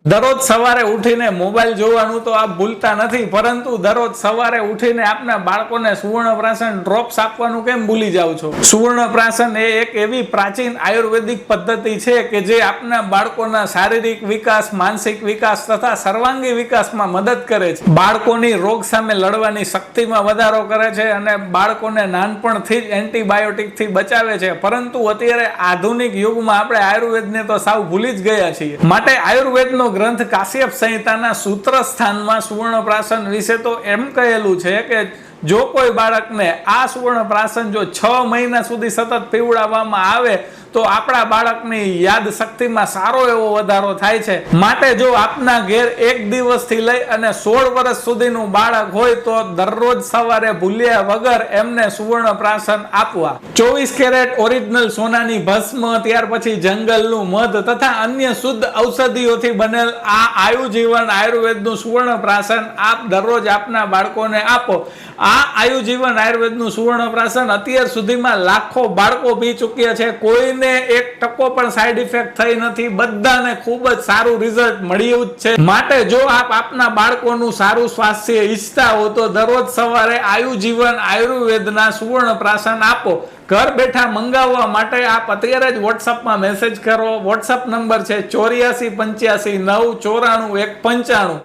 દરરોજ સવારે ઉઠીને મોબાઈલ જોવાનું તો આપ ભૂલતા નથી, પરંતુ દરરોજ સવારે ઉઠીને આપના બાળકોને સુવર્ણપ્રાશન ડ્રોપ્સ આપવાનું કેમ ભૂલી જાવ છો? સુવર્ણપ્રાશન એ એક એવી પ્રાચીન આયુર્વેદિક પદ્ધતિ છે કે જે આપના બાળકોના શારીરિક વિકાસ, માનસિક વિકાસ તથા સર્વાંગી વિકાસમાં મદદ કરે છે. બાળકોની રોગ સામે લડવાની શક્તિમાં વધારો કરે છે અને બાળકોને નાનપણથી જ એન્ટીબાયોટિકથી બચાવે છે. પરંતુ અત્યારે આધુનિક યુગમાં આપણે આયુર્વેદને તો સાવ ભૂલી જ ગયા છીએ. માટે આયુર્વેદનો ગ્રંથ કાશ્યપ સંહિતાના સૂત્ર સ્થાનમાં સુવર્ણપ્રાશન વિશે તો એમ કહેલું છે કે જો કોઈ બાળકને આ સુવર્ણપ્રાશન જો 6 મહિના સુધી સતત પીવડાવવામાં આવે તો આપણા બાળકની યાદ શક્તિમાં સારો એવો વધારો થાય છે. માટે જો આપના ઘેર 1 દિવસથી લઈ અને 16 વર્ષ સુધીનું બાળક હોય તો દરરોજ સવારે ભૂલ્યા વગર એમને સુવર્ણપ્રાશન આપવા. 24 કેરેટ ઓરિજિનલ સોનાની ભસ્મ, ત્યાર પછી જંગલનું મધ તથા અન્ય શુદ્ધ ઔષધિઓથી બનેલ આ આયુજીવન આયુર્વેદનું સુવર્ણપ્રાશન આપ દરરોજ આપના બાળકોને આપો. આ આયુજીવન આયુર્વેદનું સુવર્ણપ્રાશન અત્યાર સુધીમાં લાખો બાળકો પી ચૂક્યા છે. કોઈને 1% પણ સાઈડ ઇફેક્ટ થઈ નથી. બધાને ખૂબ જ સારું રિઝલ્ટ મળ્યું જ છે. માટે જો આપ આપના બાળકોનું સારું સ્વાસ્થ્ય ઈચ્છતા હો તો દરરોજ સવારે આયુજીવન આયુર્વેદના સુવર્ણપ્રાશન આપો. ઘર બેઠા મંગાવવા માટે આપ અત્યારે જ વોટ્સઅપમાં મેસેજ કરો. વોટ્સઅપ નંબર છે 8485 9 94 195.